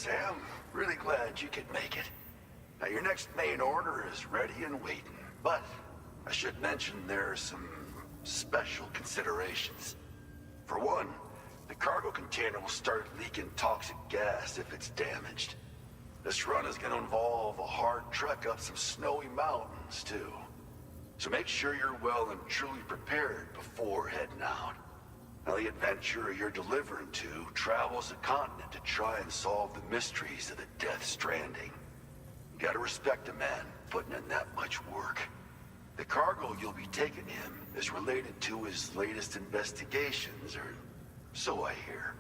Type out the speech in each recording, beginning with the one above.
Sam. Really glad you could make it. Now, your next main order is ready and waiting. But I should mention there are some special considerations. For one, the cargo container will start leaking toxic gas if it's damaged. This run is going to involve a hard trek up some snowy mountains, too. So make sure you're well and truly prepared before heading out. Now, the adventurer you're delivering to travels the continent to try and solve the mysteries of the Death Stranding. You gotta respect a man putting in that much work. The cargo you'll be taking him is related to his latest investigations, or so I hear.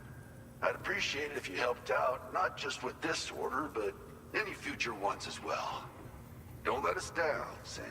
I'd appreciate it if you helped out, not just with this order, but any future ones as well. Don't let us down, Sam.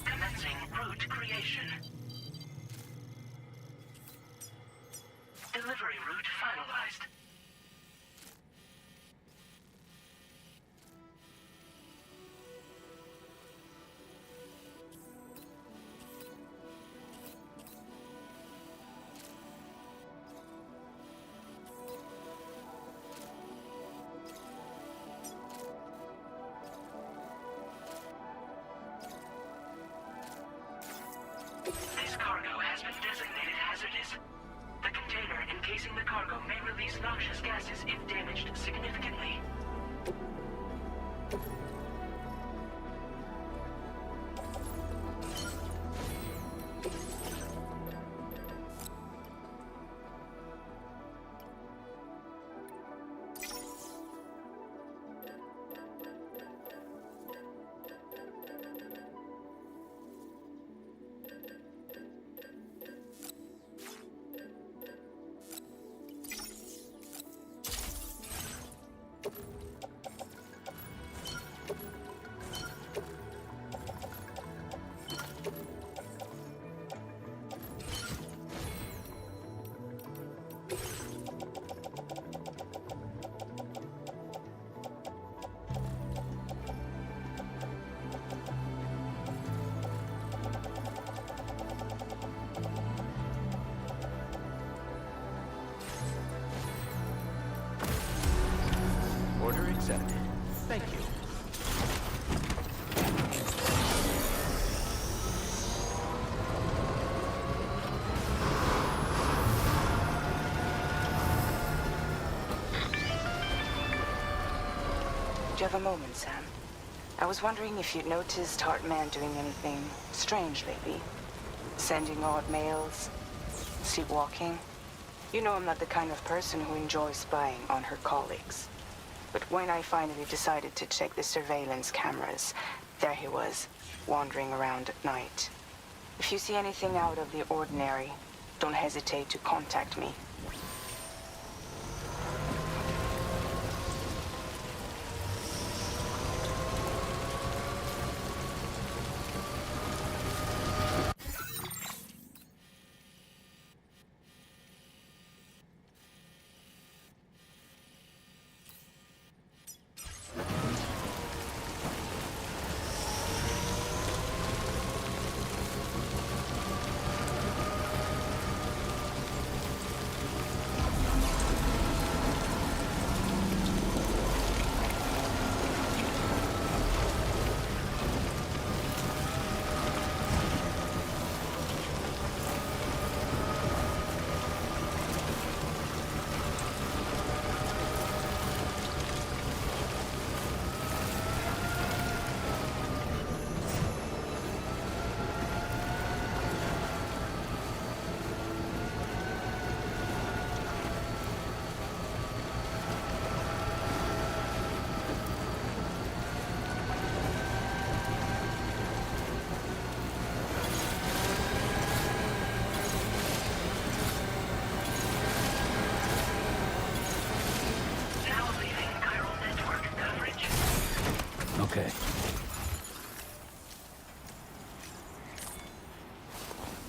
Commencing route creation. Delivery route finalized. cargo may release noxious gases if damaged significantly. Order accepted. Thank you. Do you have a moment, Sam? I was wondering if you'd noticed Hartman doing anything strange lately. Sending odd mails, sleepwalking. You know I'm not the kind of person who enjoys spying on her colleagues. But when I finally decided to check the surveillance cameras, there he was, wandering around at night. If you see anything out of the ordinary, don't hesitate to contact me. Okay.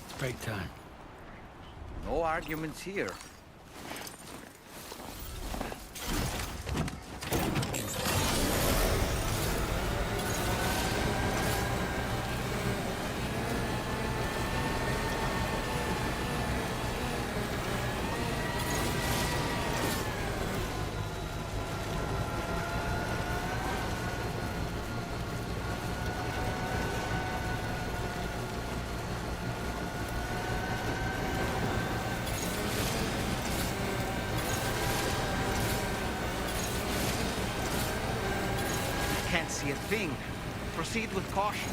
It's break time. No arguments here. Can't see a thing. Proceed with caution.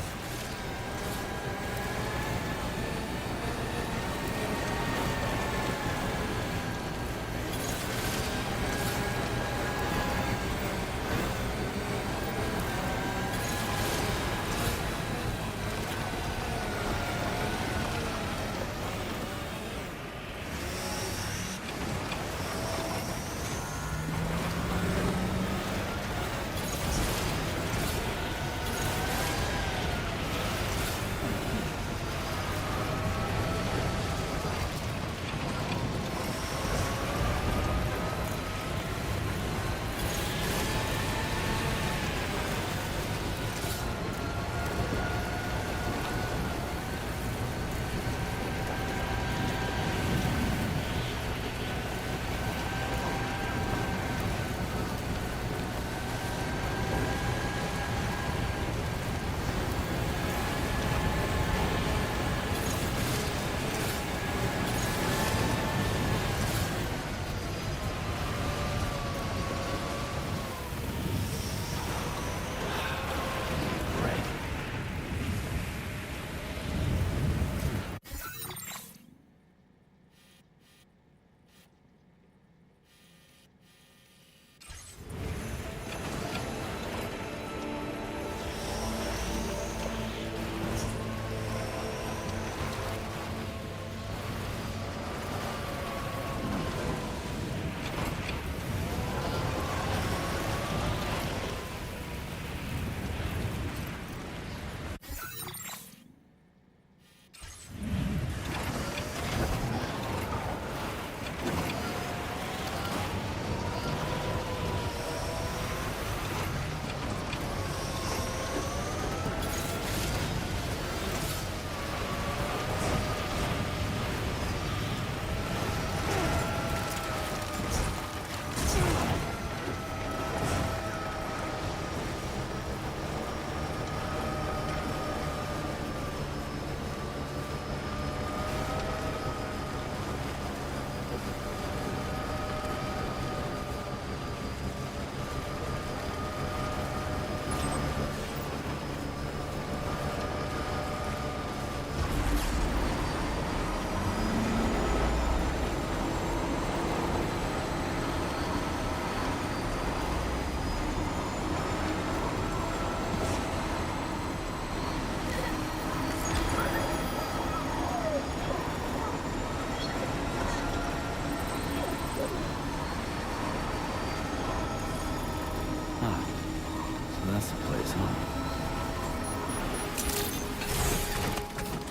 So that's the place, huh?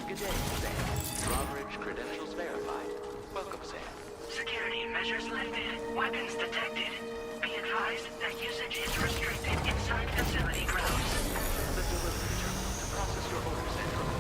Good day, Sam. Drawbridge credentials verified. Welcome, Sam. Security measures lifted. Weapons detected. Be advised that usage is restricted inside facility grounds. The delivery terminal to process your orders and command.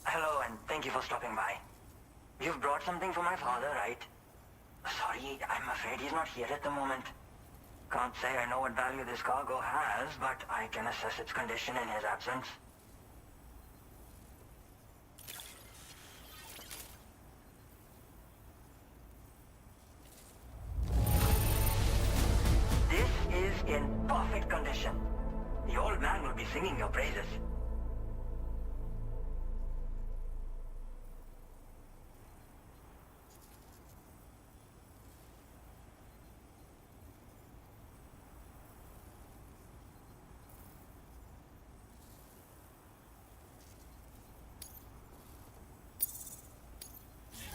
Hello, and thank you for stopping by. You've brought something for my father, right? Sorry, I'm afraid he's not here at the moment. Can't say I know what value this cargo has, but I can assess its condition in his absence. This is in perfect condition. The old man will be singing your praises.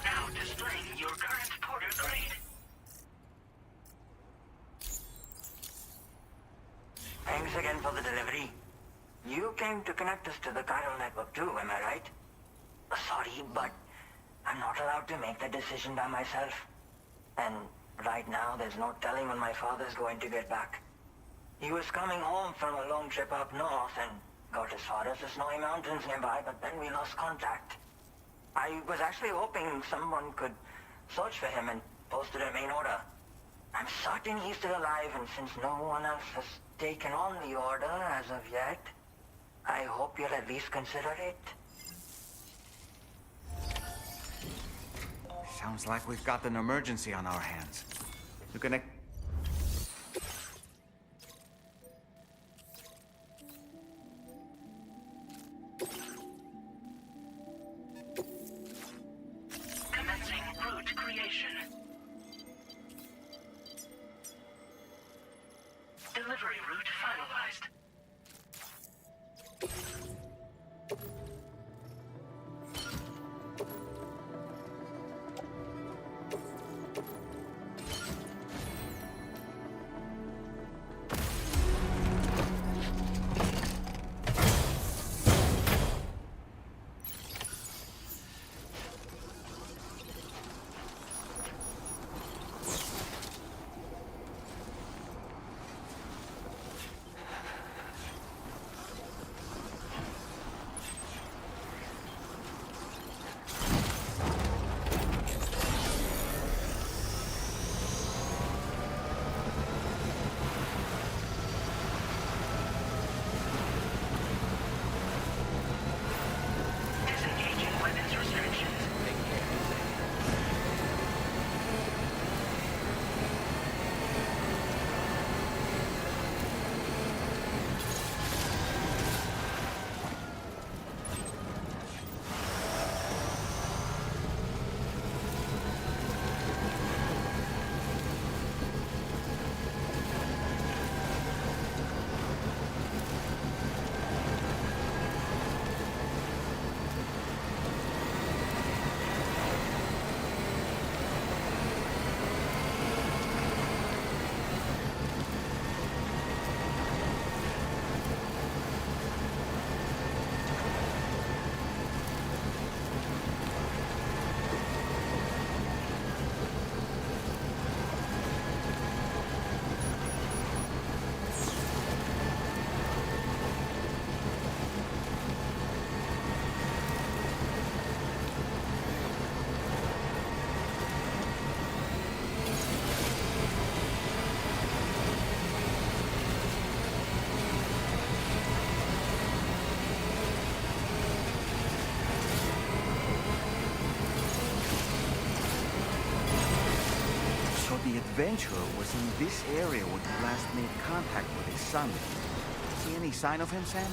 Now displaying your current porter grade. Thanks again for the delivery. You came to connect us to the chiral network too, am I right? Sorry, but I'm not allowed to make the decision by myself. And right now, there's no telling when my father's going to get back. He was coming home from a long trip up north and got as far as the snowy mountains nearby, but then we lost contact. I was actually hoping someone could search for him and post it in main order. I'm certain he's still alive, and since no one else has taken on the order as of yet, I hope you'll at least consider it. Sounds like we've got an emergency on our hands. You can... Commencing route creation. Delivery route finalized. Disengaging weapons restrictions. So the adventurer was in this area when he last made contact with his son. See any sign of him, Sam?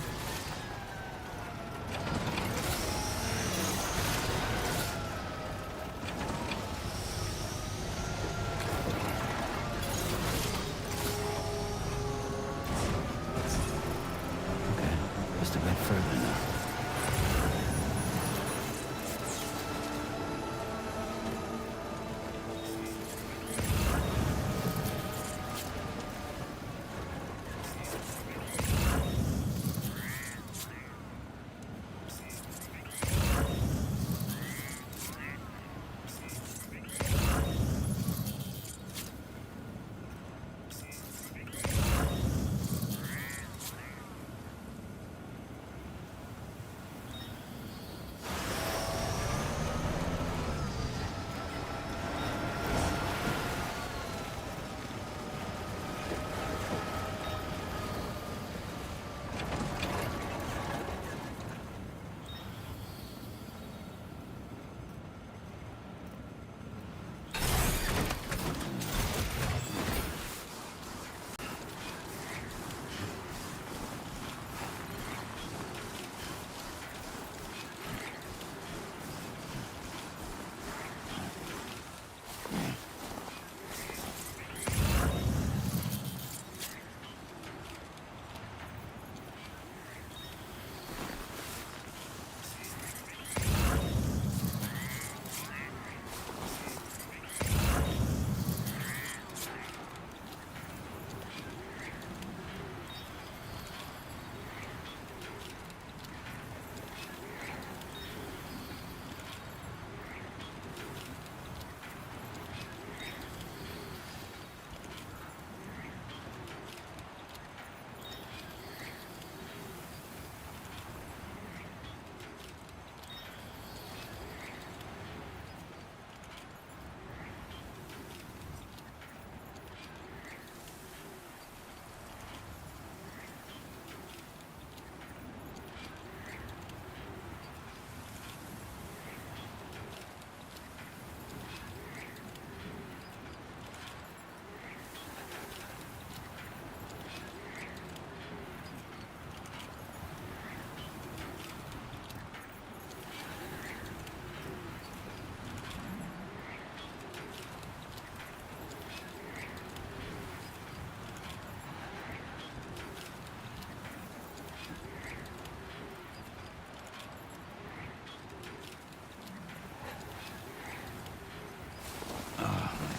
Okay, must have been further now.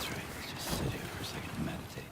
That's right. Let's just sit here for a second and meditate.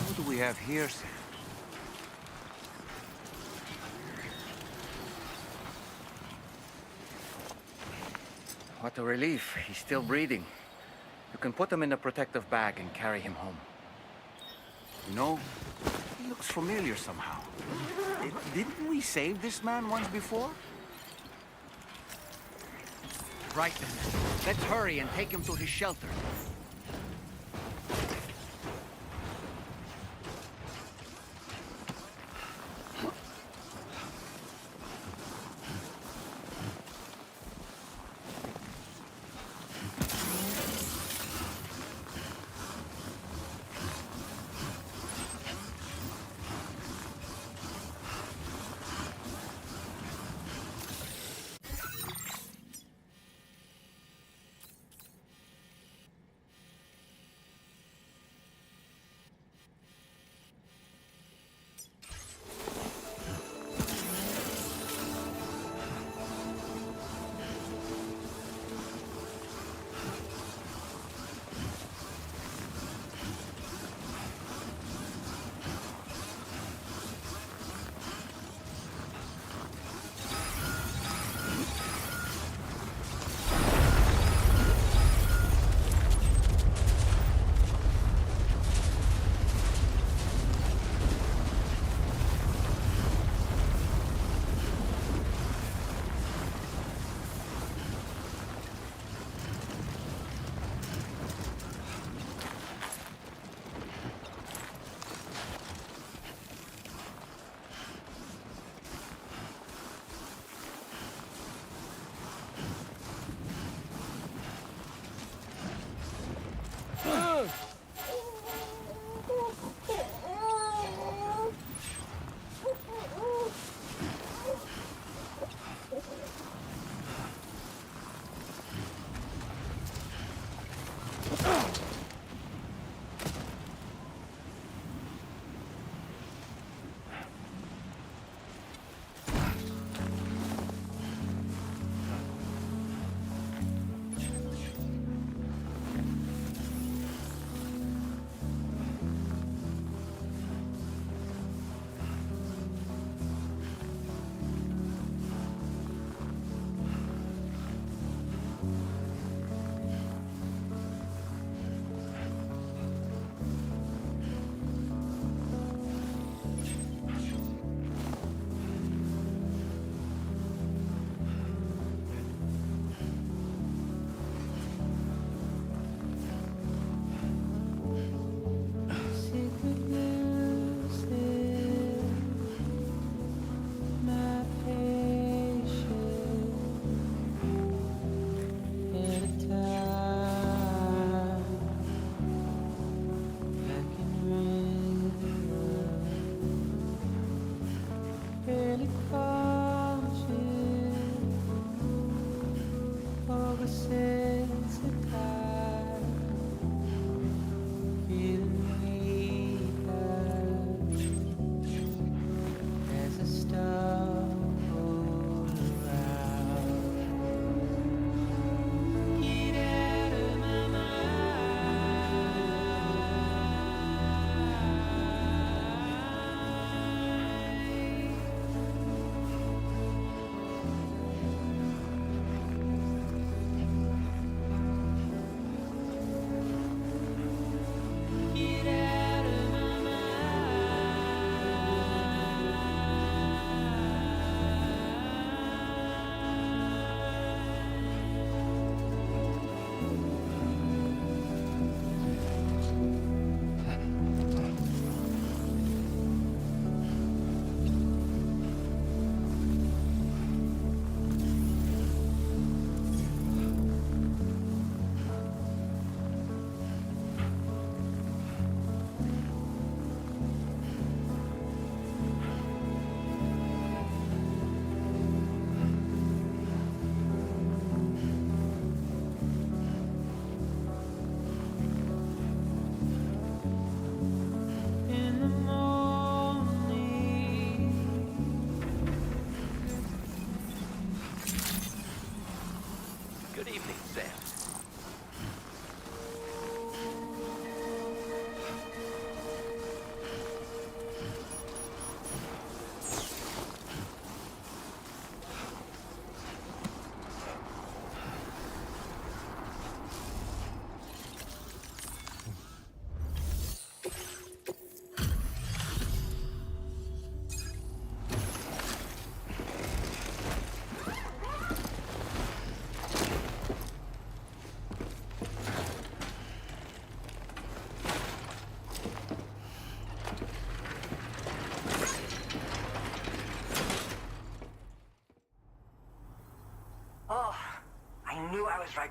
What do we have here, Sam? What a relief. He's still breathing. You can put him in a protective bag and carry him home. You know, he looks familiar somehow. Didn't we save this man once before? Right then. Let's hurry and take him to his shelter.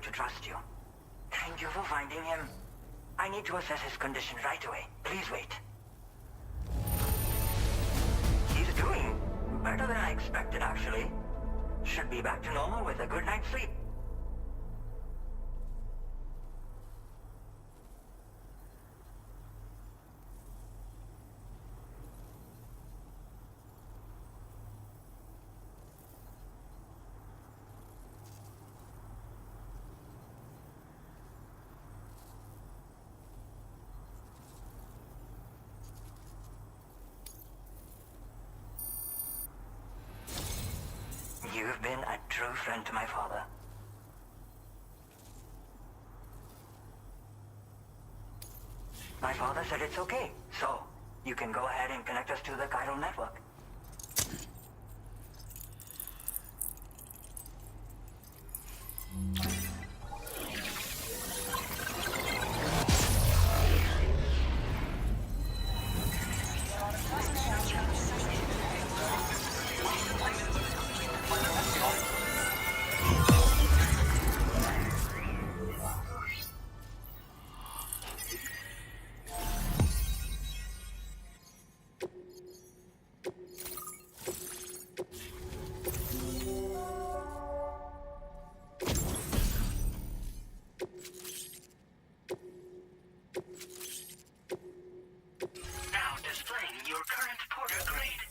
to trust you. Thank you for finding him. I need to assess his condition right away. Please wait. He's doing better than I expected, actually. Should be back to normal with a good night's sleep. You've been a true friend to my father. My father said it's okay, so you can go ahead and connect us to the chiral network. Now displaying your current porter grade.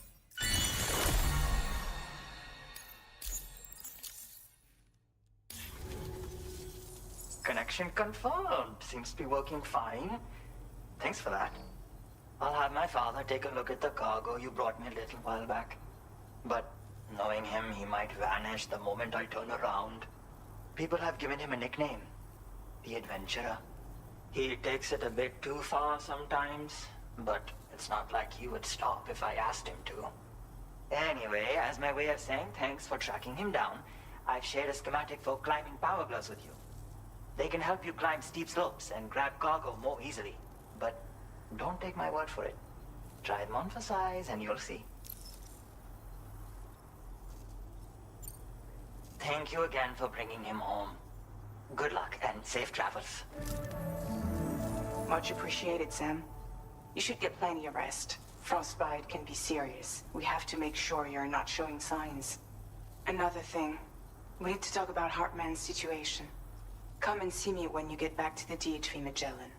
Connection confirmed. Seems to be working fine. Thanks for that. I'll have my father take a look at the cargo you brought me a little while back. But knowing him, he might vanish the moment I turn around. People have given him a nickname, the Adventurer. He takes it a bit too far sometimes, but it's not like he would stop if I asked him to. Anyway, as my way of saying thanks for tracking him down, I've shared a schematic for climbing power gloves with you. They can help you climb steep slopes and grab cargo more easily. But don't take my word for it. Try them on for size and you'll see. Thank you again for bringing him home. Good luck and safe travels. Much appreciated, Sam. You should get plenty of rest. Frostbite can be serious. We have to make sure you're not showing signs. Another thing, we need to talk about Hartman's situation. Come and see me when you get back to the DHV Magellan.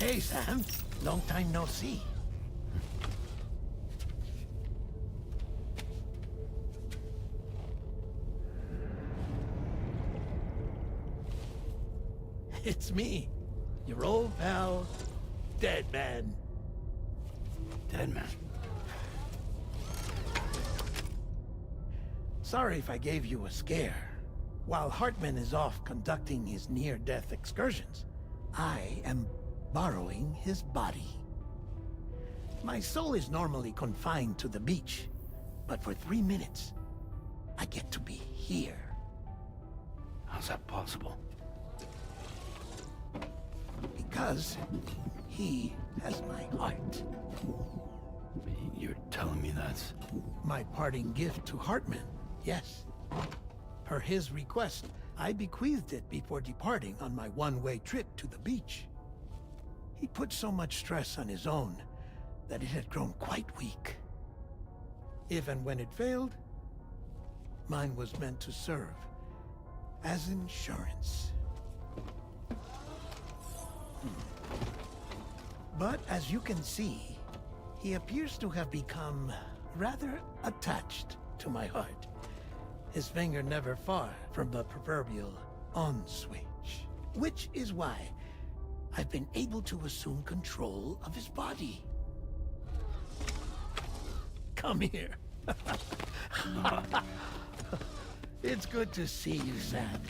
Hey, Sam. Long time no see. It's me, your old pal, Dead Man. Dead man. Sorry if I gave you a scare. While Hartman is off conducting his near-death excursions, I am borrowing his body. My soul is normally confined to the beach, but for 3 minutes, I get to be here. How's that possible? Because he has my heart. You're telling me that's... My parting gift to Hartman, yes. Per his request, I bequeathed it before departing on my one-way trip to the beach. He put so much stress on his own that it had grown quite weak. If and when it failed, mine was meant to serve as insurance. But as you can see, he appears to have become rather attached to my heart. His finger never far from the proverbial on switch. Which is why I've been able to assume control of his body. Come here. It's good to see you, Sam.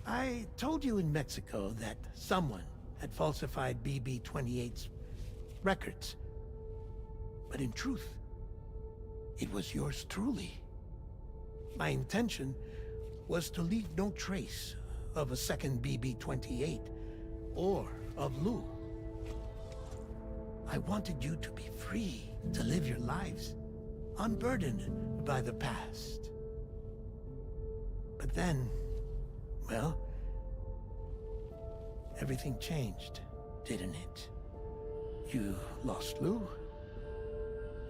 I told you in Mexico that someone had falsified BB-28's records. But in truth, it was yours truly. My intention was to leave no trace of a second BB-28 or of Lou. I wanted you to be free to live your lives, unburdened by the past. But then, well, everything changed, didn't it? You lost Lou,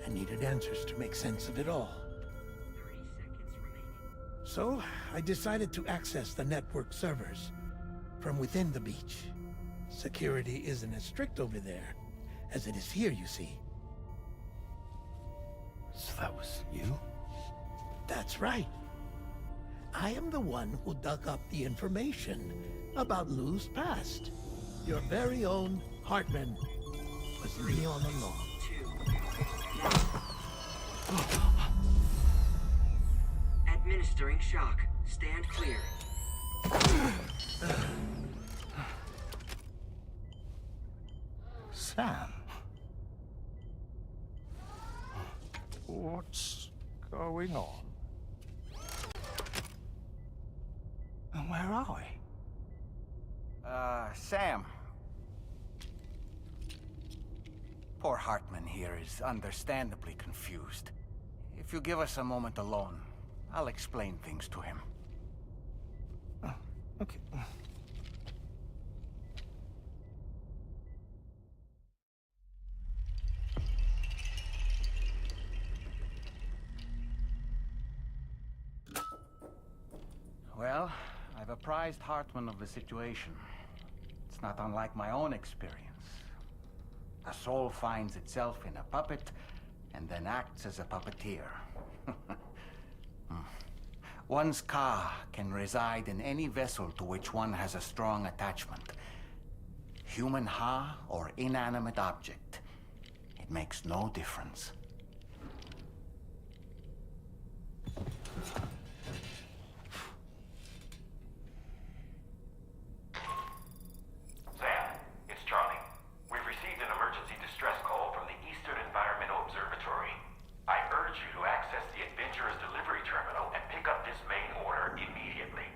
and needed answers to make sense of it all. 30 seconds remaining. So, I decided to access the network servers from within the beach. Security isn't as strict over there as it is here, you see. So that was you? That's right. I am the one who dug up the information about Lou's past. Your very own Hartman was me all along. 2. Administering shock. Stand clear. Sam. What's going on? And where are we? Sam. Poor Hartman here is understandably confused. If you give us a moment alone, I'll explain things to him. Okay. Well, I've apprised Hartman of the situation. It's not unlike my own experience. The soul finds itself in a puppet and then acts as a puppeteer. One's ka can reside in any vessel to which one has a strong attachment. Human ha or inanimate object. It makes no difference. Sam, it's Charlie. We've received an emergency distress call from the Eastern Environmental Observatory. I urge you to access the Adventurer's delivery terminal and pick up this main order immediately.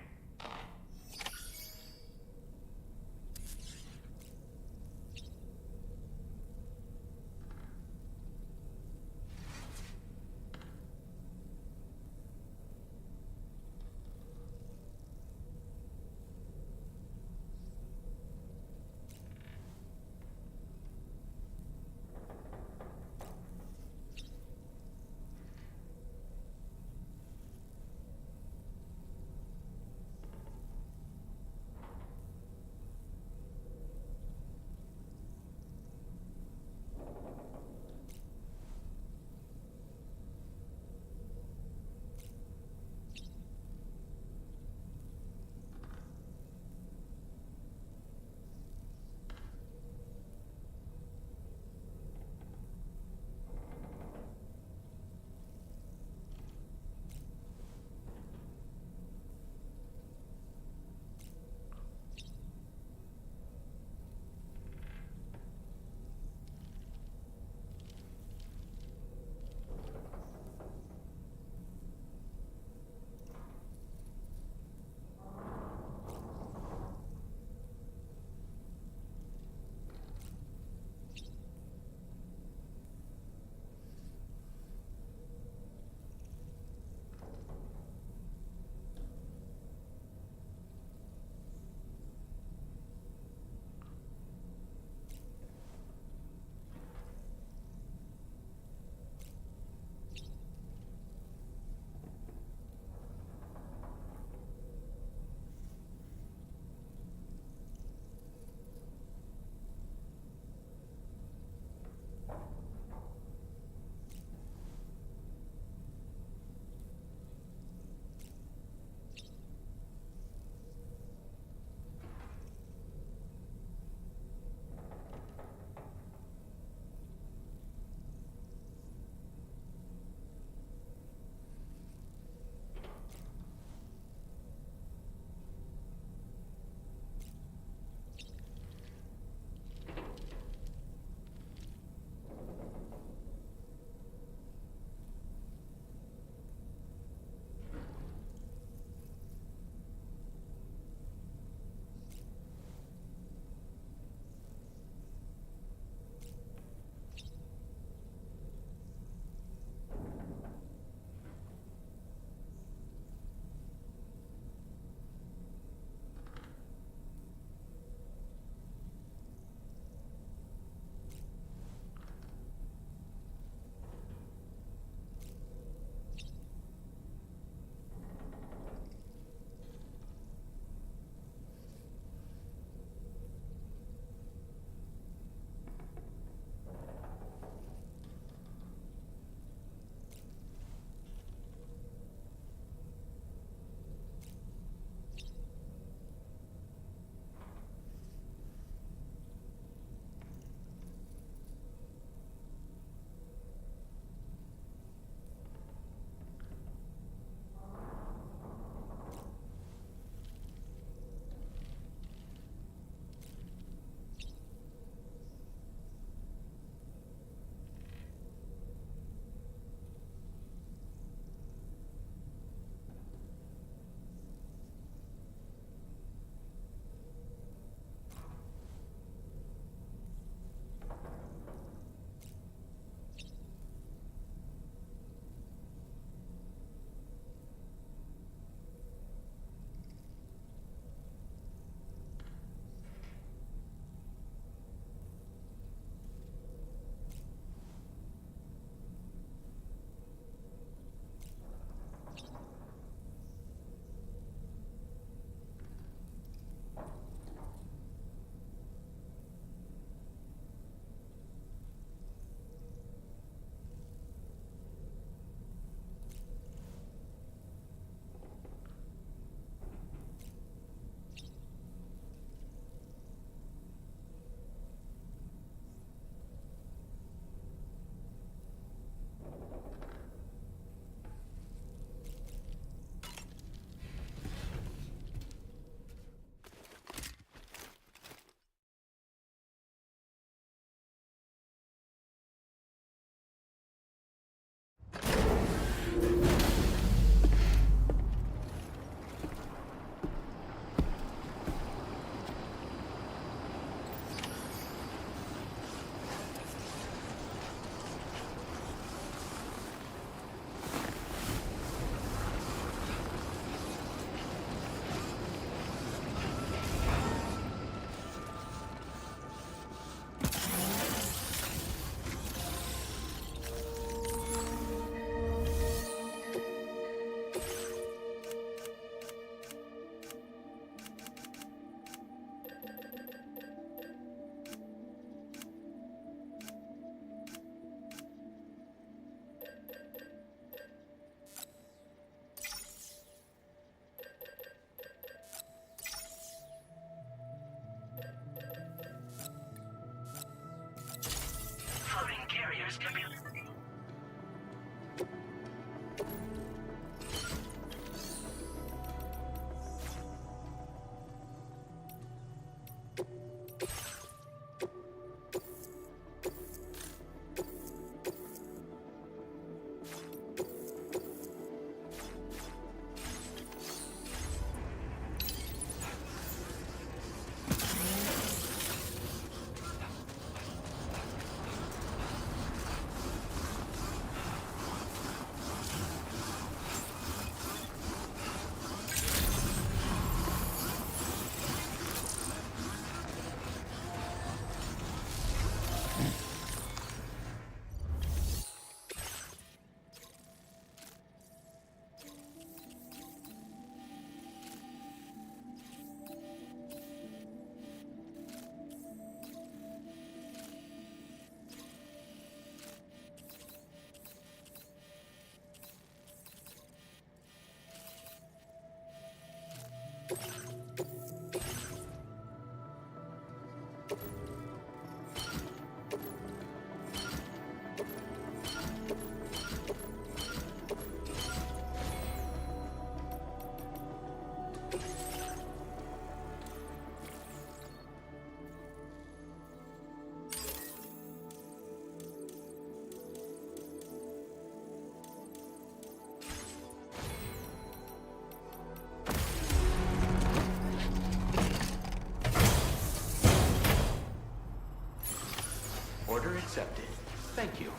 accepted. Thank you.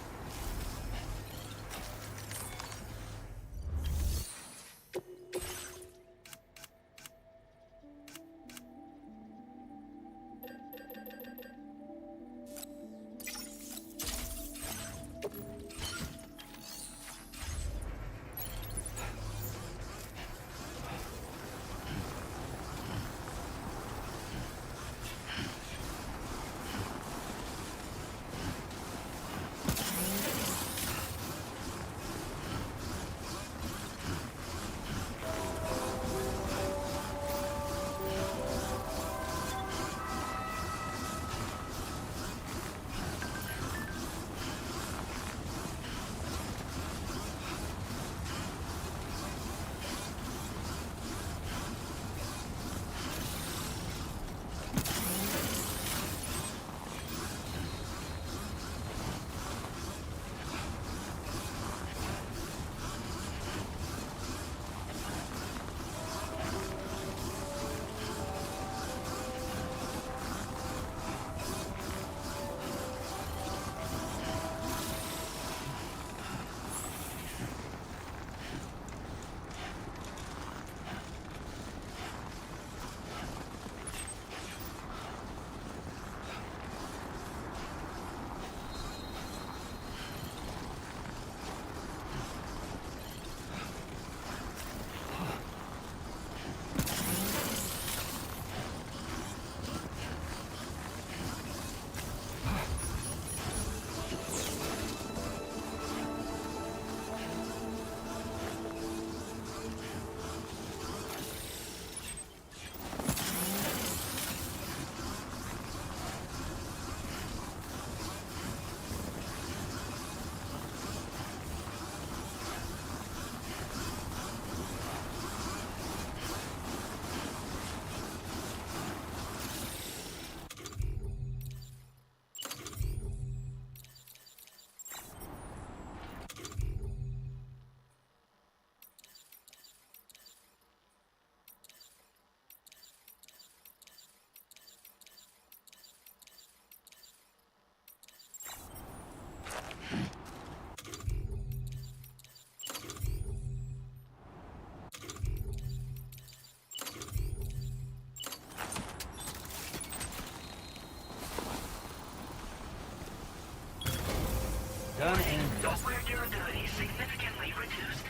Done and Software durability significantly reduced.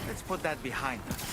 Let's put that behind us.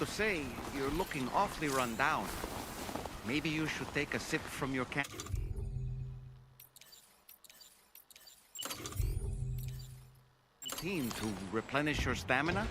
to say, you're looking awfully run down. Maybe you should take a sip from your canteen to replenish your stamina?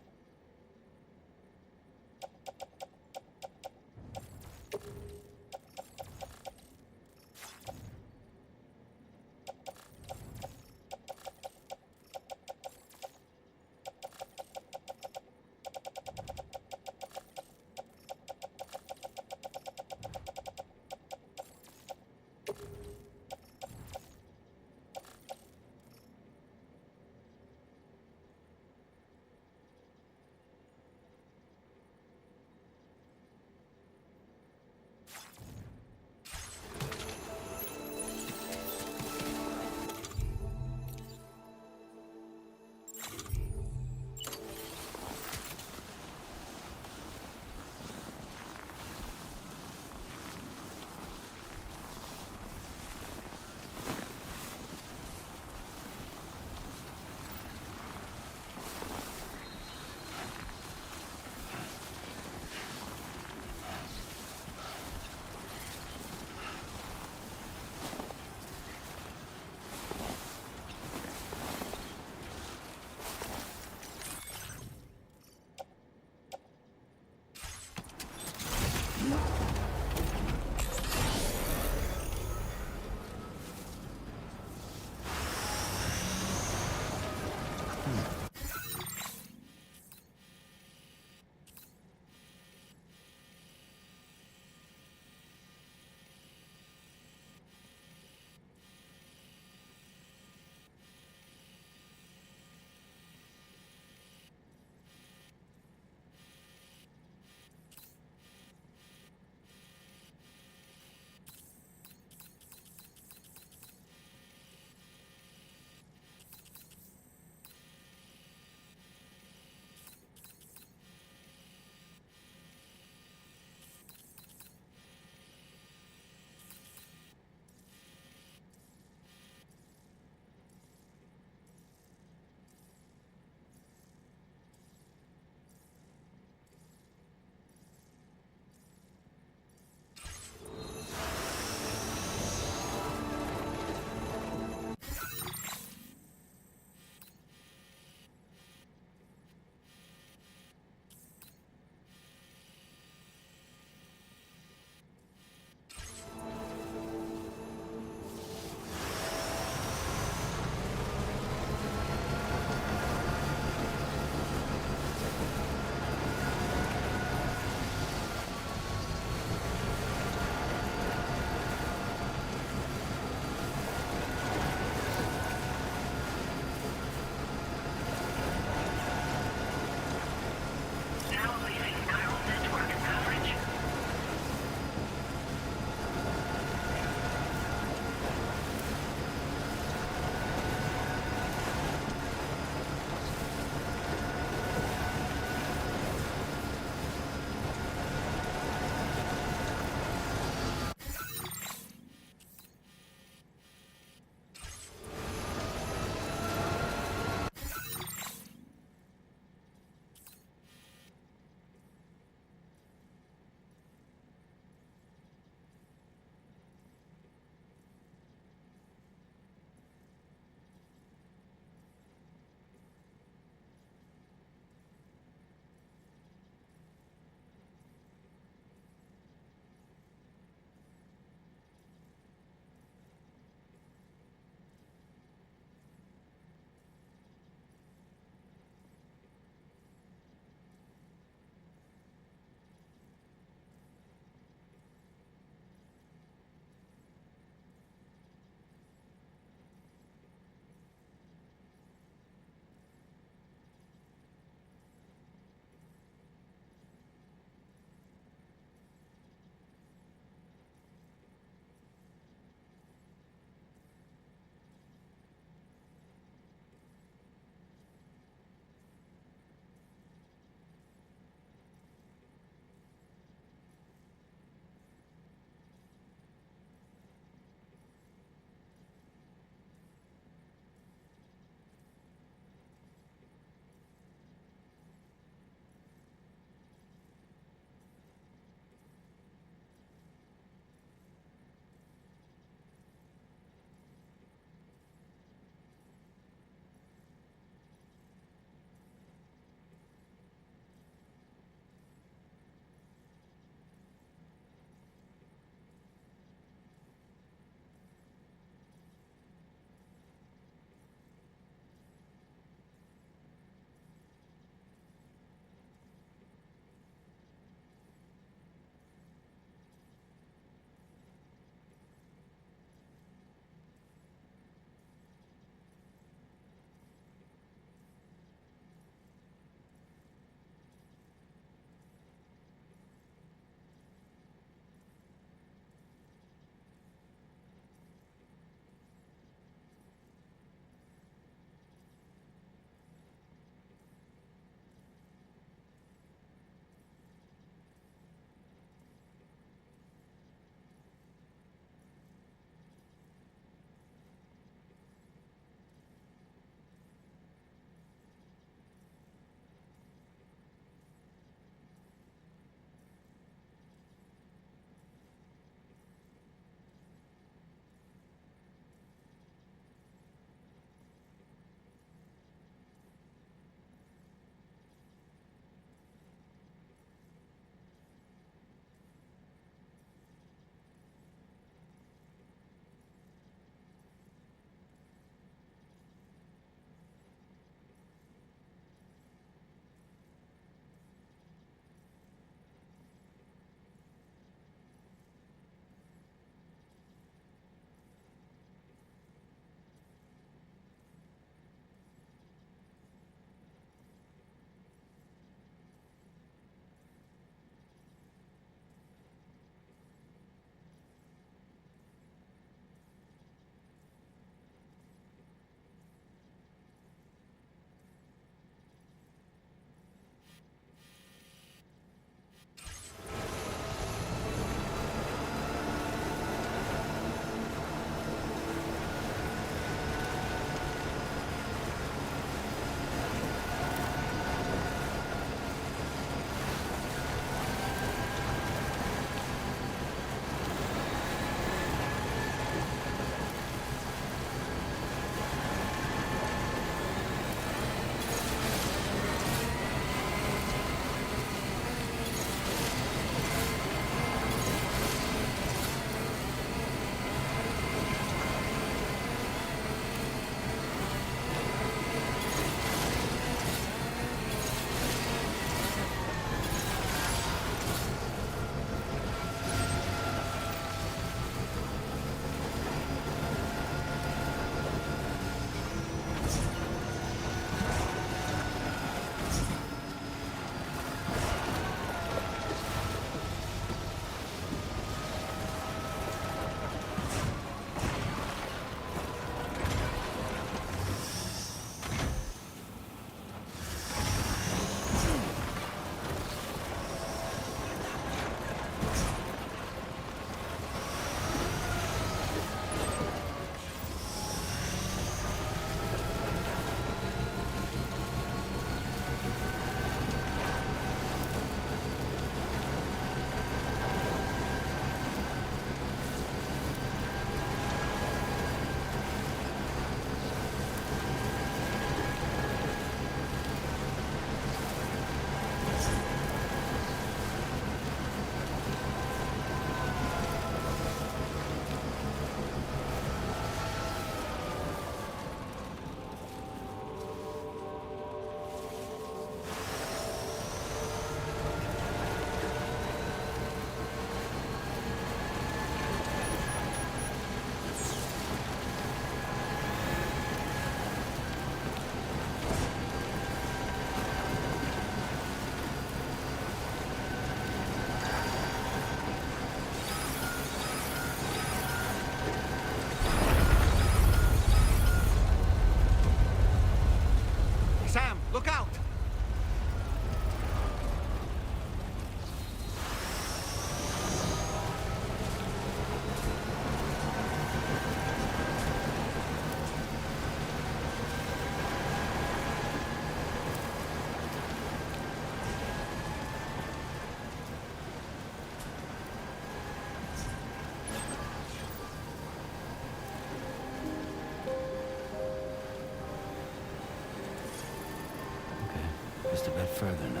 bit further now.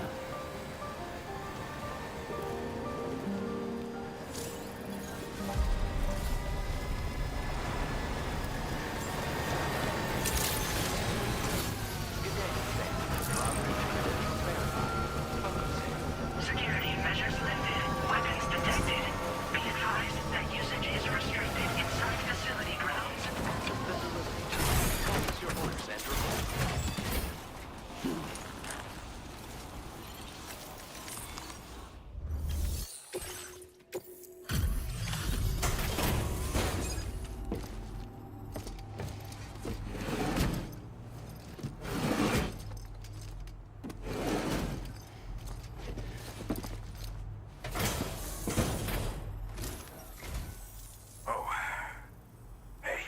Security measures lifted. Weapons detected. Be advised that usage is restricted inside facility grounds. What is your orders, Andrew? Oh. Hey.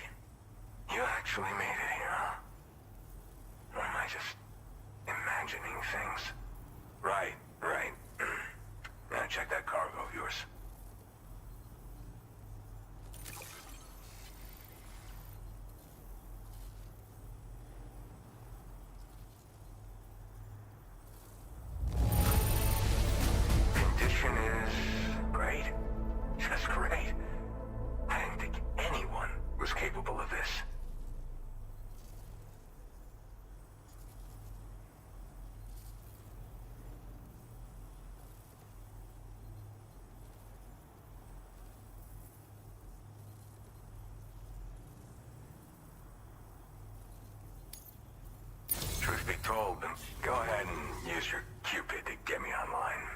You actually made it here, huh? Or am I just imagining things? Right. Now check that cargo of yours. Condition is great. Just great. I didn't think anyone was capable of this. Truth be told, go ahead and use your Cupid to get me online.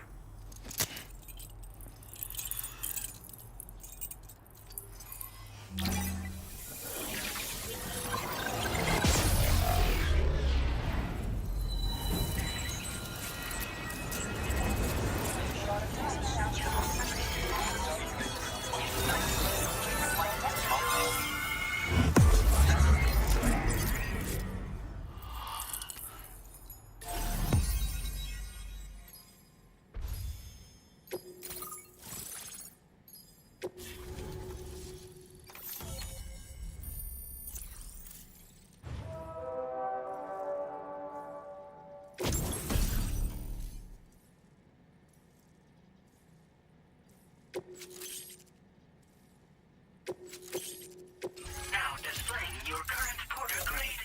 Now displaying your current porter grade.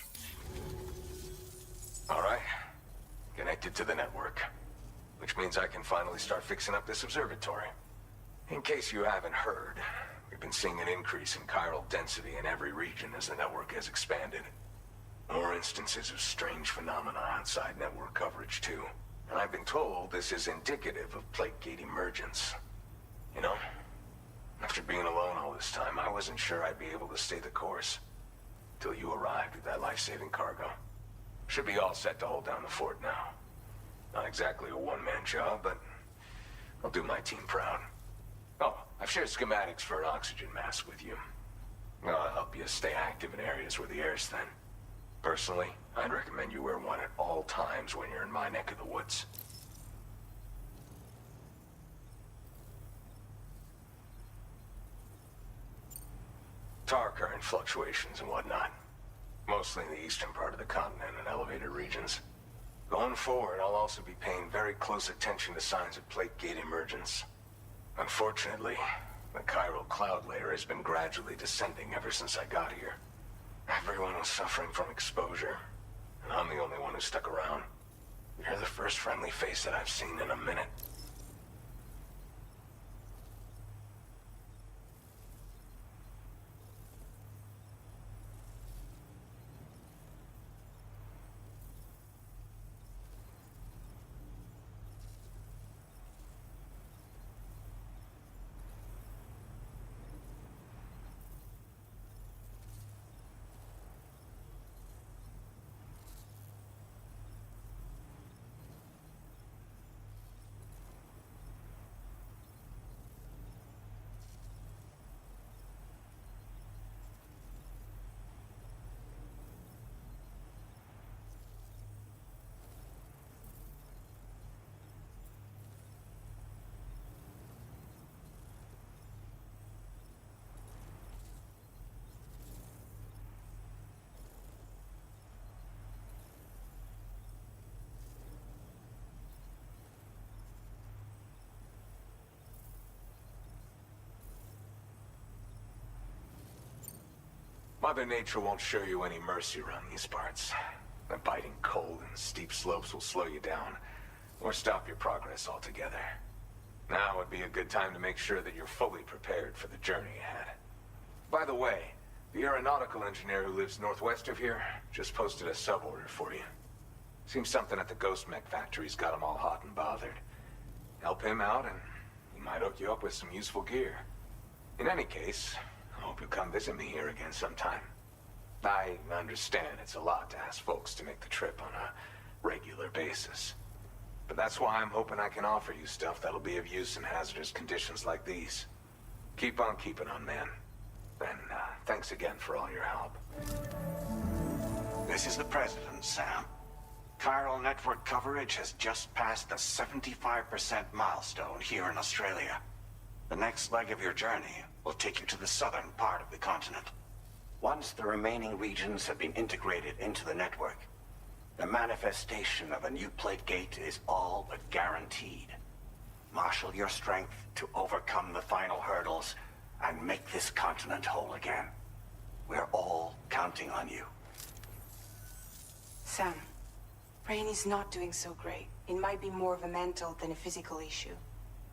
All right. Connected to the network. Which means I can finally start fixing up this observatory. In case you haven't heard, we've been seeing an increase in chiral density in every region as the network has expanded. More instances of strange phenomena outside network coverage, too. And I've been told this is indicative of plate gate emergence. You know, after being alone all this time, I wasn't sure I'd be able to stay the course. Till you arrived with that life-saving cargo. Should be all set to hold down the fort now. Not exactly a one-man job, but I'll do my team proud. Oh, I've shared schematics for an oxygen mask with you. I'll help you stay active in areas where the air's thin. Personally, I'd recommend you wear one at all times when you're in my neck of the woods. Tar current fluctuations and whatnot. Mostly in the eastern part of the continent and elevated regions. Going forward, I'll also be paying very close attention to signs of plate gate emergence. Unfortunately, the chiral cloud layer has been gradually descending ever since I got here. Everyone was suffering from exposure, and I'm the only one who stuck around. You're the first friendly face that I've seen in a minute. Mother Nature won't show you any mercy around these parts. The biting cold and steep slopes will slow you down, or stop your progress altogether. Now would be a good time to make sure that you're fully prepared for the journey ahead. By the way, the aeronautical engineer who lives northwest of here just posted a sub-order for you. Seems something at the Ghost Mech factory's got him all hot and bothered. Help him out and he might hook you up with some useful gear. In any case, I hope you'll come visit me here again sometime. I understand it's a lot to ask folks to make the trip on a regular basis. But that's why I'm hoping I can offer you stuff that'll be of use in hazardous conditions like these. Keep on keeping on, man. And thanks again for all your help. This is the President, Sam. Chiral network coverage has just passed the 75% milestone here in Australia. The next leg of your journey will take you to the southern part of the continent. Once the remaining regions have been integrated into the network, the manifestation of a new plate gate is all but guaranteed. Marshal your strength to overcome the final hurdles and make this continent whole again. We're all counting on you. Sam, Rainy's not doing so great. It might be more of a mental than a physical issue,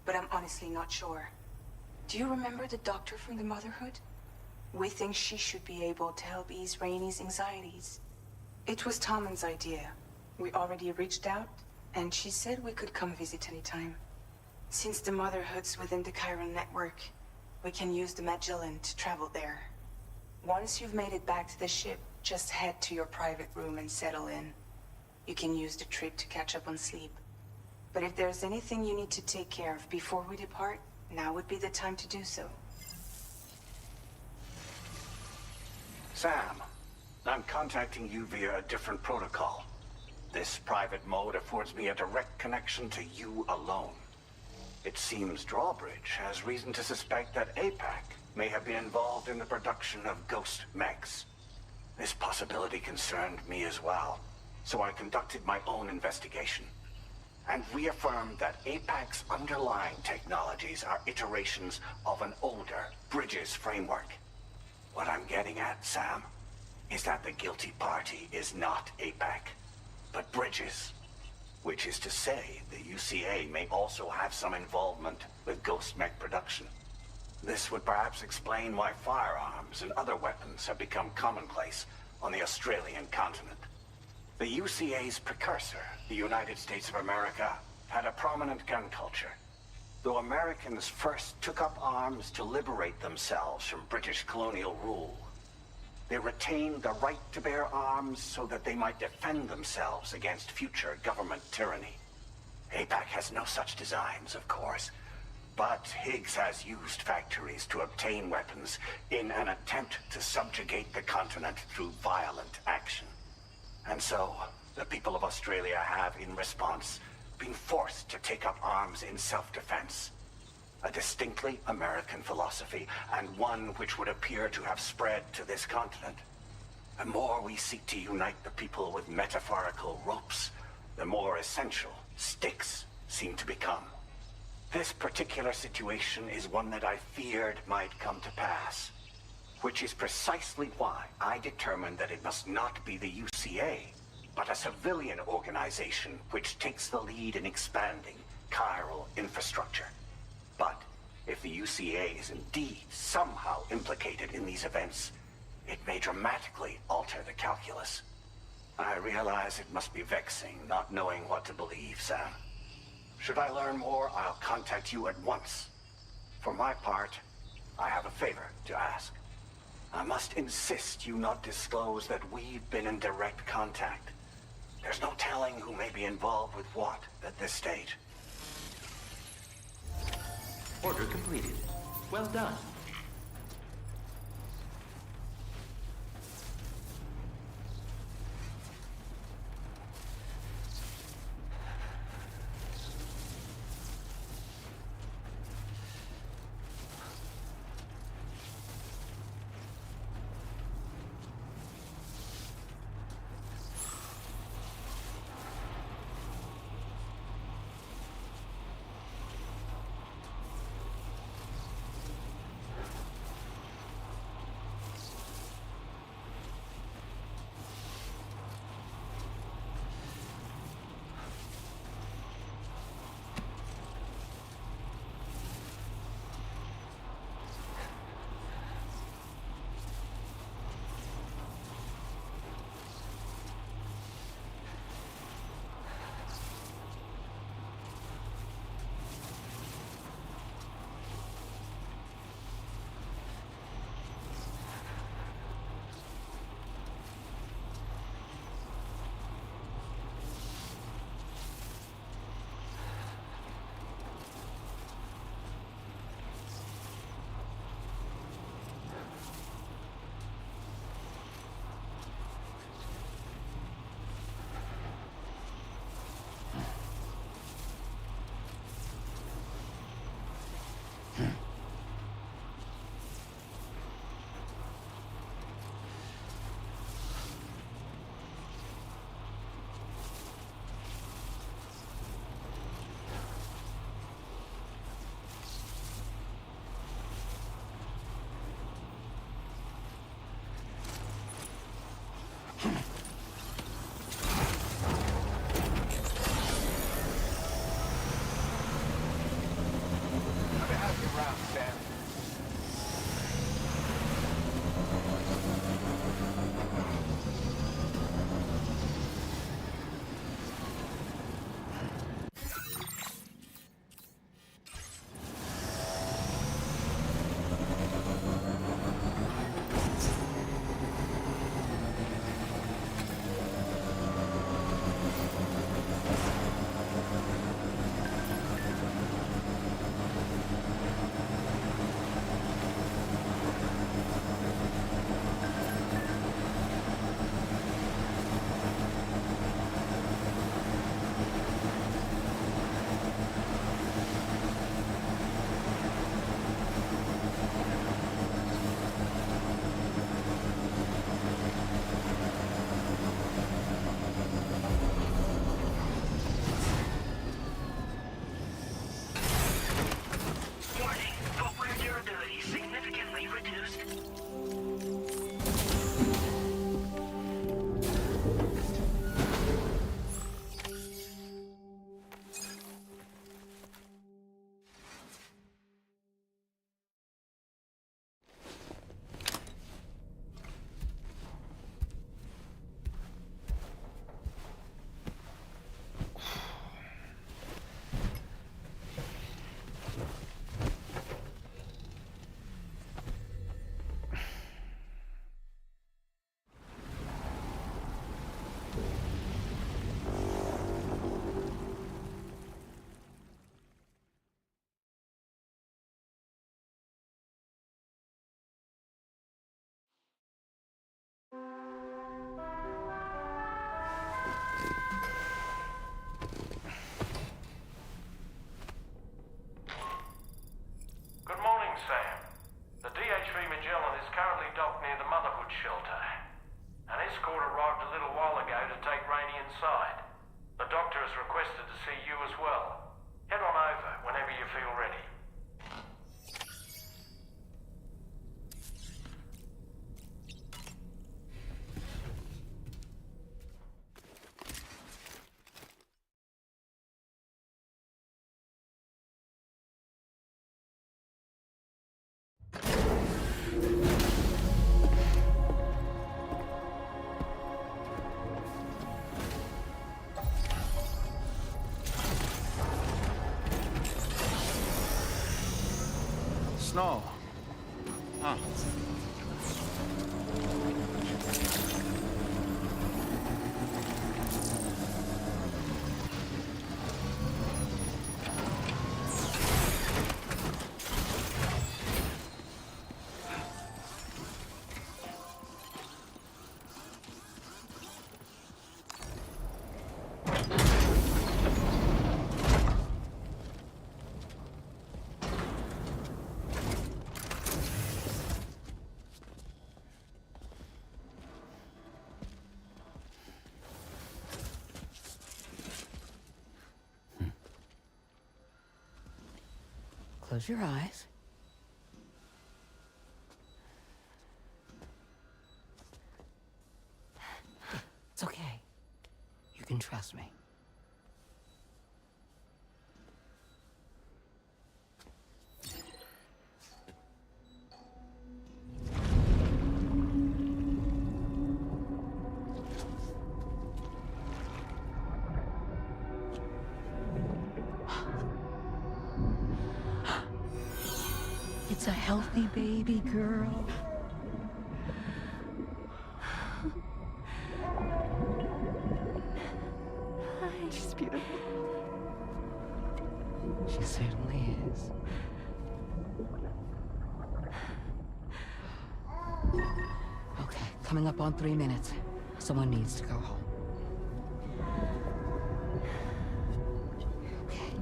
but I'm honestly not sure. Do you remember the doctor from the Motherhood? We think she should be able to help ease Rainy's anxieties. It was Tommen's idea. We already reached out, and she said we could come visit anytime. Since the Motherhood's within the Chiron network, we can use the Magellan to travel there. Once you've made it back to the ship, just head to your private room and settle in. You can use the trip to catch up on sleep. But if there's anything you need to take care of before we depart, now would be the time to do so. Sam, I'm contacting you via a different protocol. This private mode affords me a direct connection to you alone. It seems Drawbridge has reason to suspect that APAC may have been involved in the production of ghost mechs. This possibility concerned me as well, so I conducted my own investigation and reaffirmed that APAC's underlying technologies are iterations of an older Bridges framework. What I'm getting at, Sam, is that the guilty party is not APAC, but Bridges. Which is to say, the UCA may also have some involvement with ghost mech production. This would perhaps explain why firearms and other weapons have become commonplace on the Australian continent. The UCA's precursor, the United States of America, had a prominent gun culture. Though Americans first took up arms to liberate themselves from British colonial rule, they retained the right to bear arms so that they might defend themselves against future government tyranny. APAC has no such designs, of course, but Higgs has used factories to obtain weapons in an attempt to subjugate the continent through violent action. And so, the people of Australia have, in response, been forced to take up arms in self-defense. A distinctly American philosophy, and one which would appear to have spread to this continent. The more we seek to unite the people with metaphorical ropes, the more essential sticks seem to become. This particular situation is one that I feared might come to pass, which is precisely why I determined that it must not be the UCA, but a civilian organization which takes the lead in expanding chiral infrastructure. But if the UCA is indeed somehow implicated in these events, it may dramatically alter the calculus. I realize it must be vexing not knowing what to believe, Sam. Should I learn more, I'll contact you at once. For my part, I have a favor to ask. I must insist you not disclose that we've been in direct contact. There's no telling who may be involved with what at this stage. Order completed. Well done. Warning, footwear durability significantly reduced. Good morning, Sam. The DHV Magellan is currently docked near the Motherhood shelter. An escort arrived a little while ago to take Rainey inside. The doctor has requested to see you as well. Head on over whenever you feel ready. Snow. Huh. Close your eyes. It's okay. You can trust me. It's a healthy baby girl. She's beautiful. She certainly is. Okay, coming up on 3 minutes. Someone needs to go home. Okay.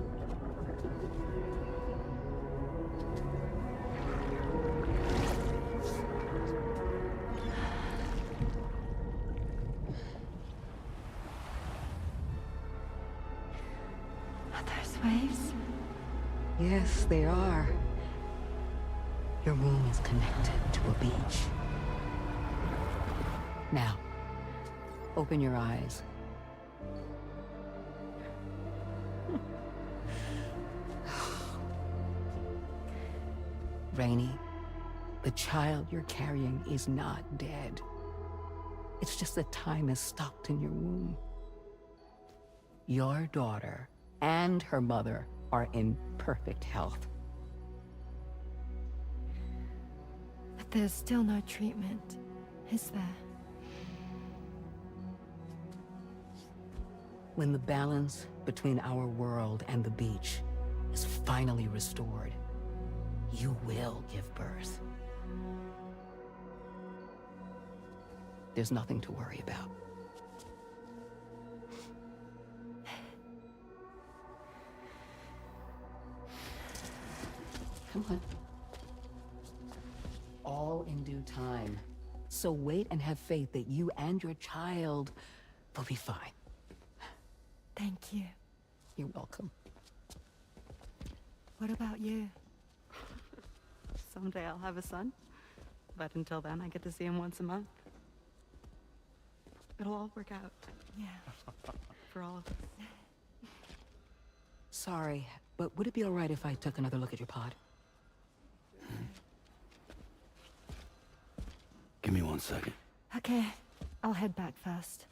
Yes, they are. Your womb is connected to a beach. Now, open your eyes. Rainey, the child you're carrying is not dead. It's just that time is stopped in your womb. Your daughter and her mother are in perfect health. But there's still no treatment, is there? When the balance between our world and the beach is finally restored, you will give birth. There's nothing to worry about. Come on. All in due time. So wait and have faith that you and your child will be fine. Thank you. You're welcome. What about you? Someday I'll have a son, but until then I get to see him once a month. It'll all work out. Yeah. For all of us. Sorry, but would it be all right if I took another look at your pod? Give me 1 second. Okay, I'll head back first.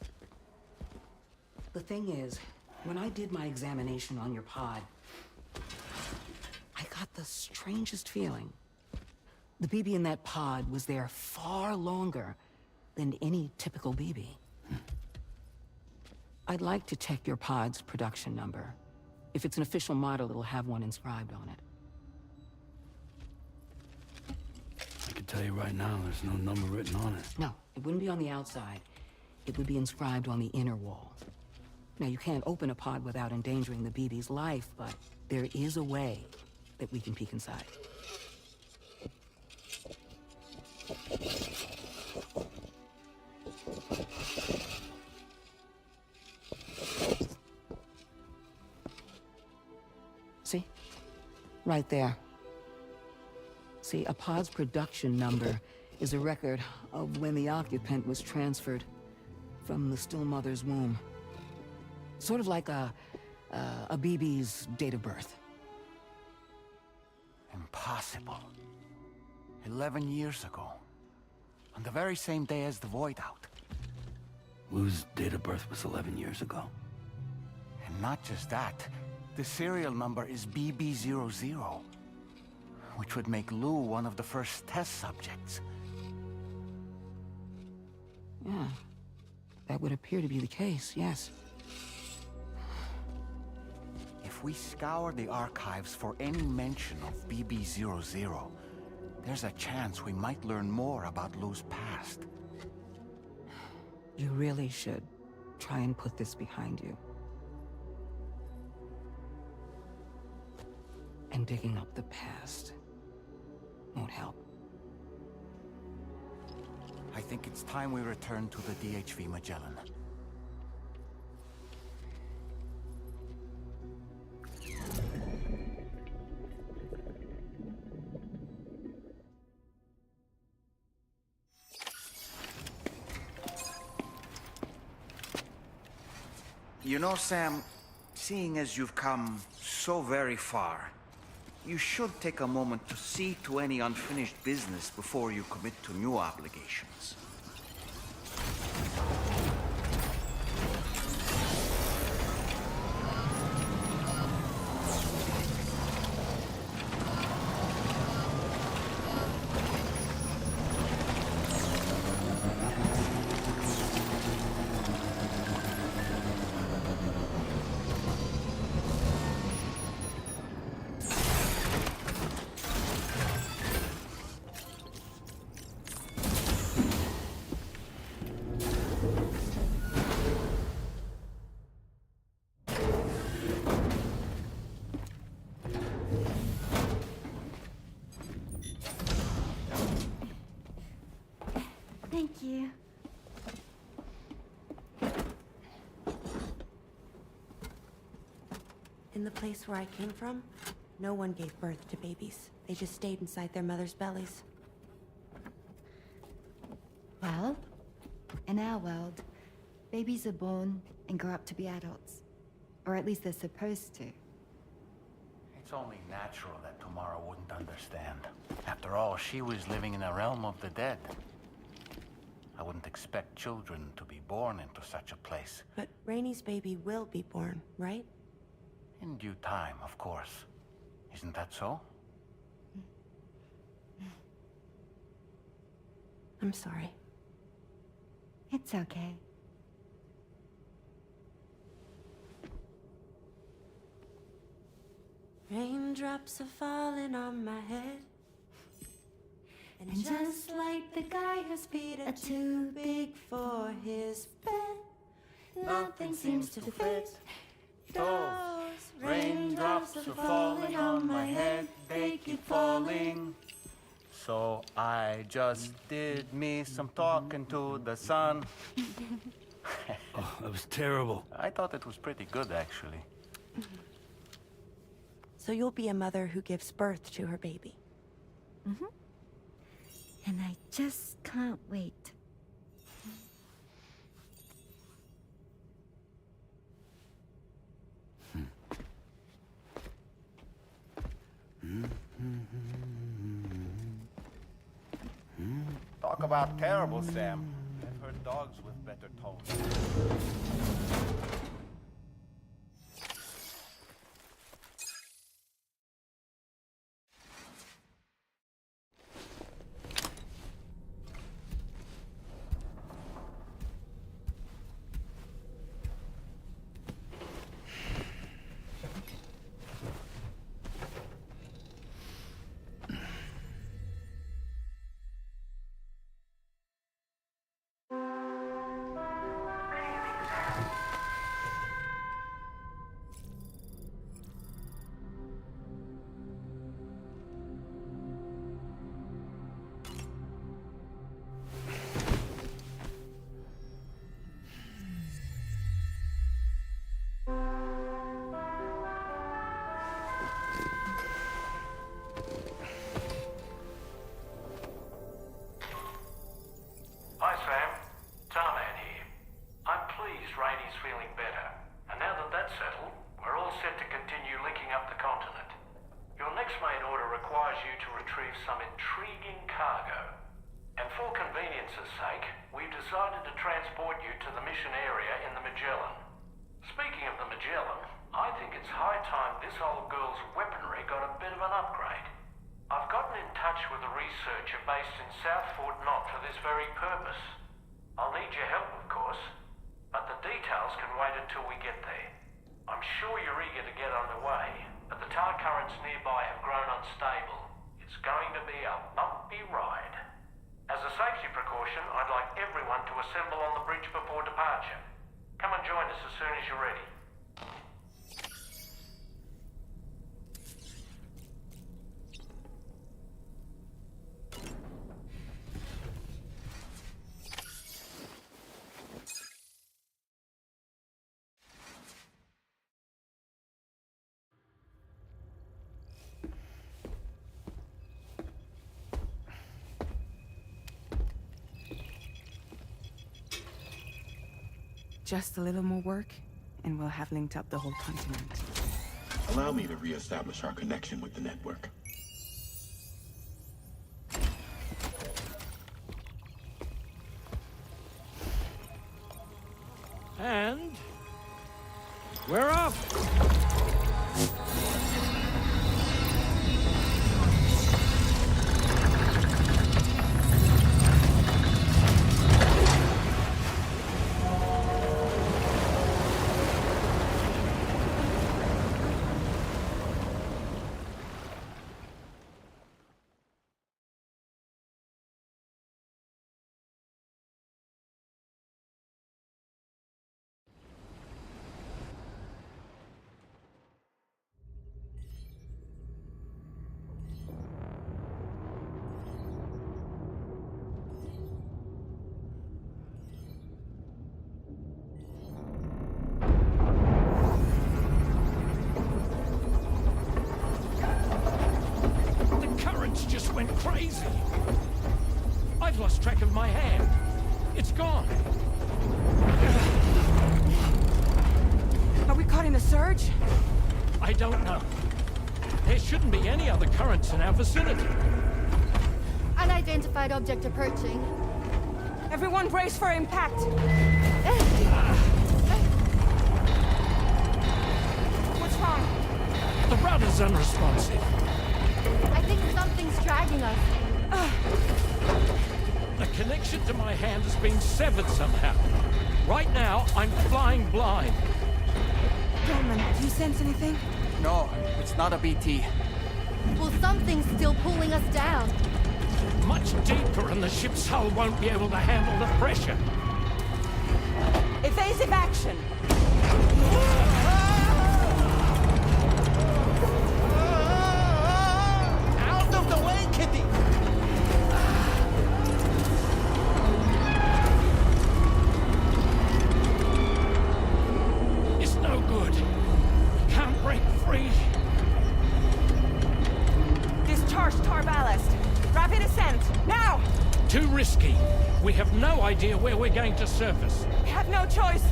The thing is, when I did my examination on your pod, I got the strangest feeling. The BB in that pod was there far longer than any typical BB. I'd like to check your pod's production number. If it's an official model, it'll have one inscribed on it. I can tell you right now, there's no number written on it. No, it wouldn't be on the outside. It would be inscribed on the inner wall. Now, you can't open a pod without endangering the BB's life, but there is a way that we can peek inside. See? Right there. See, a pod's production number is a record of when the occupant was transferred from the still mother's womb. Sort of like a BB's date of birth. Impossible. 11 years ago. On the very same day as the Void Out. Lou's date of birth was 11 years ago. And not just that, the serial number is BB00, which would make Lou one of the first test subjects. Yeah, that would appear to be the case, yes. If we scour the archives for any mention of BB00, there's a chance we might learn more about Lou's past. You really should try and put this behind you. And digging up the past won't help. I think it's time we return to the DHV Magellan. You know, Sam, seeing as you've come so very far, you should take a moment to see to any unfinished business before you commit to new obligations. Thank you. In the place where I came from, No one gave birth to babies. They just stayed inside their mother's bellies. Well, in our world, babies are born and grow up to be adults. Or at least they're supposed to. It's only natural that Tamara wouldn't understand. After all, she was living in a realm of the dead. I wouldn't expect children to be born into such a place. But Rainey's baby will be born, right? In due time, of course. Isn't that so? I'm sorry. It's okay. Raindrops are falling on my head. And just like the guy whose feet are too big for his bed, nothing seems to fit. Those raindrops are falling on my head, they keep falling. So I just did me some talking to the sun. Oh, that was terrible. I thought it was pretty good, actually. So you'll be a mother who gives birth to her baby. Mm-hmm. And I just can't wait. Talk about terrible, Sam. I've heard dogs with better tones. Hi, Sam. Tarman here. I'm pleased Rainey's feeling better. And now that that's settled, we're all set to continue linking up the continent. Your next main order requires you to retrieve some intriguing cargo. And for convenience's sake, we've decided to transport you to the mission area in the Magellan. Speaking of the Magellan, I think it's high time this old girl's weaponry got a bit of an upgrade. I've gotten in touch with a researcher based in South Fort Knott for this very purpose. I'll need your help, of course, but the details can wait until we get there. I'm sure you're eager to get underway, but the tide currents nearby have grown unstable. It's going to be a bumpy ride. As a safety precaution, I'd like everyone to assemble on the bridge before departure. Come and join us as soon as you're ready. Just a little more work, and we'll have linked up the whole continent. Allow me to reestablish our connection with the network. And we're off! went crazy. I've lost track of my hand. It's gone. Are we caught in a surge? I don't know. There shouldn't be any other currents in our vicinity. Unidentified object approaching. Everyone brace for impact. What's wrong? The rudder's unresponsive. I think something's dragging us. The connection to my hand has been severed somehow. Right now, I'm flying blind. Gilman, do you sense anything? No, it's not a BT. Well, something's still pulling us down. Much deeper, and the ship's hull won't be able to handle the pressure. Evasive action! Out of the way, Kitty! It's no good. Can't break free. Discharge tar ballast. Rapid ascent, now! Too risky. We have no idea where we're going to surface. We have no choice.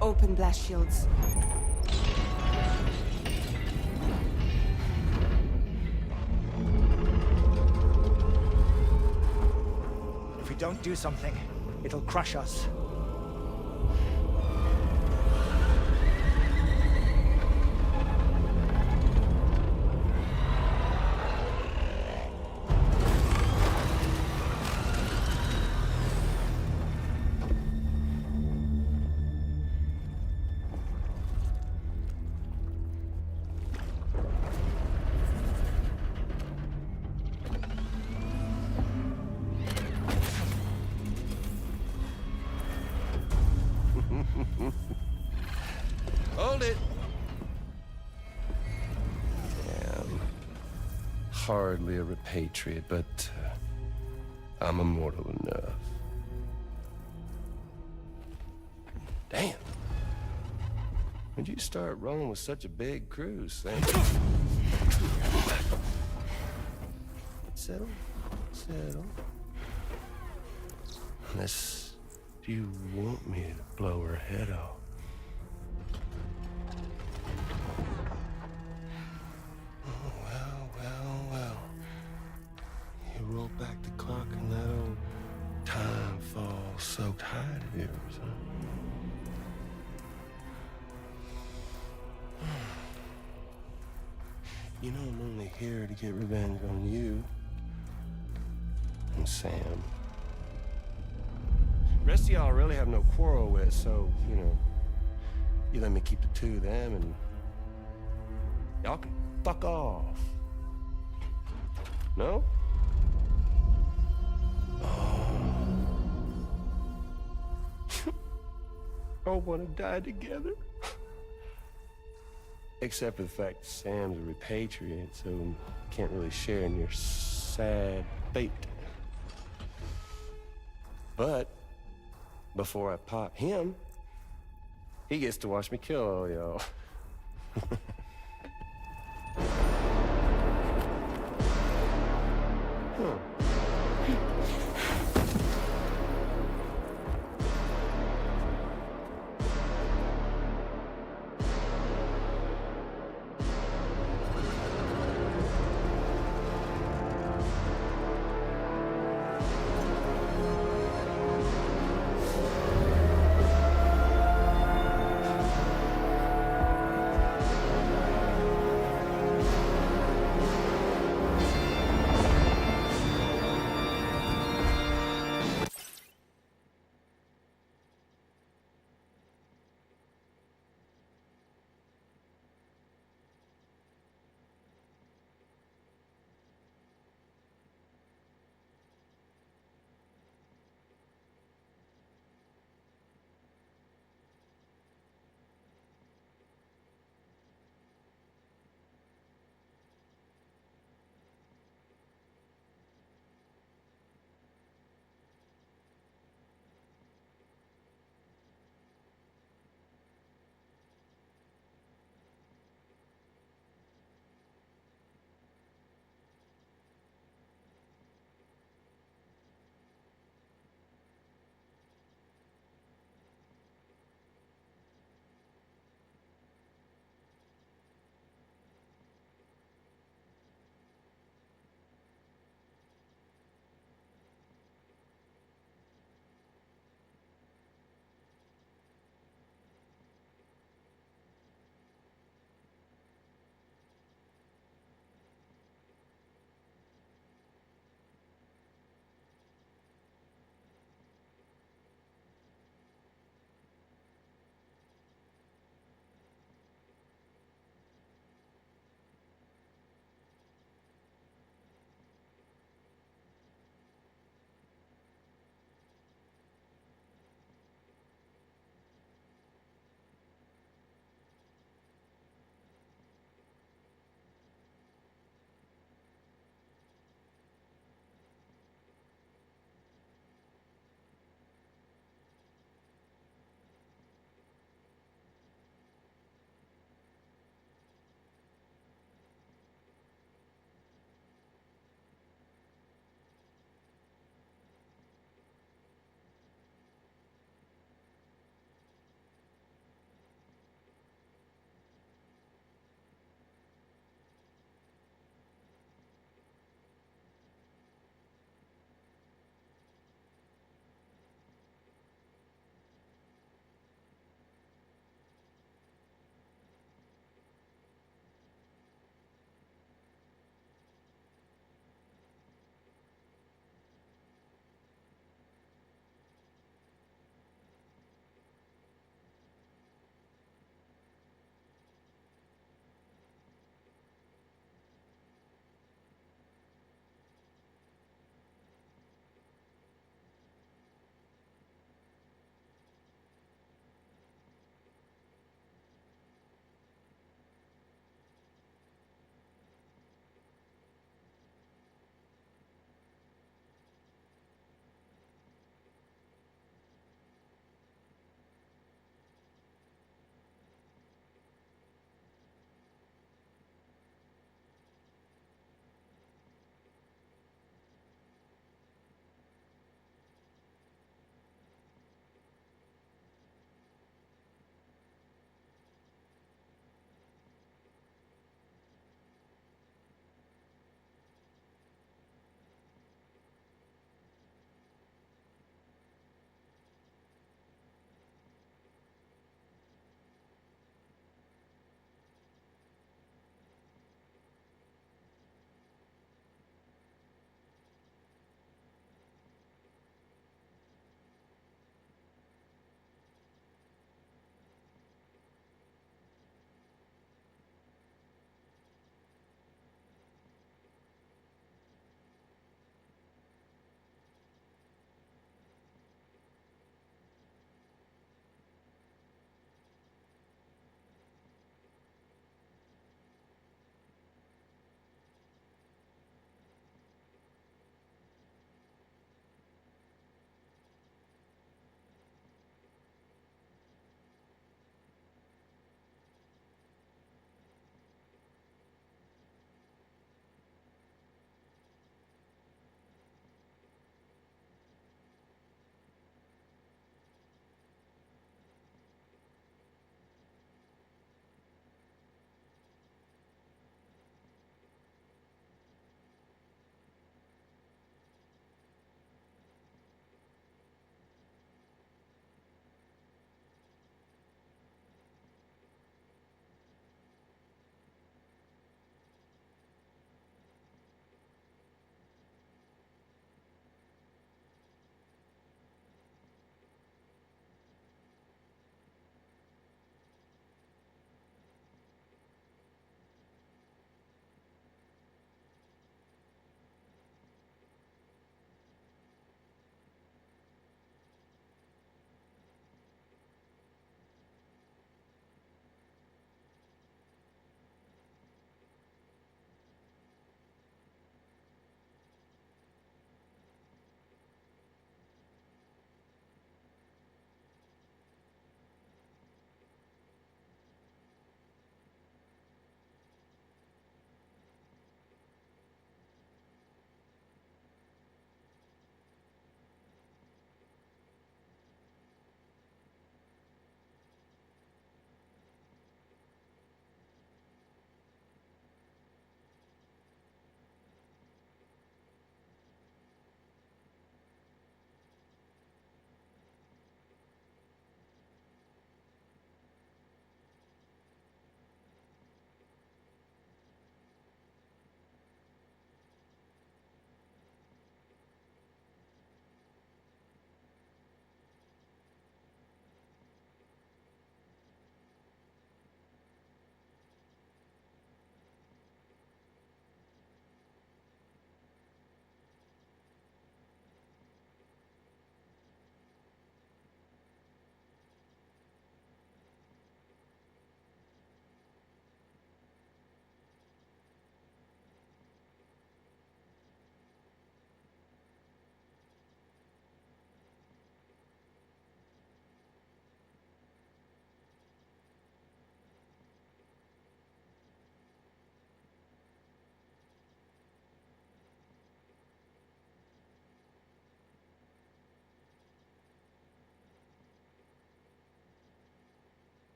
Open blast shields. If we don't do something, it'll crush us. Hold it! I'm hardly a repatriate, but I'm immortal enough. Damn. When'd you start rolling with such a big crew, Sam? Settle. Settle. Unless you want me to blow her head off. Roll back the clock and that old time fall soaked hide of yours, huh? You know I'm only here to get revenge on you and Sam. The rest of y'all really have no quarrel with, so, you know, you let me keep the two of them and y'all can fuck off. No? All want to die together. Except for the fact Sam's a repatriate, so can't really share in your sad fate. But before I pop him, he gets to watch me kill all y'all.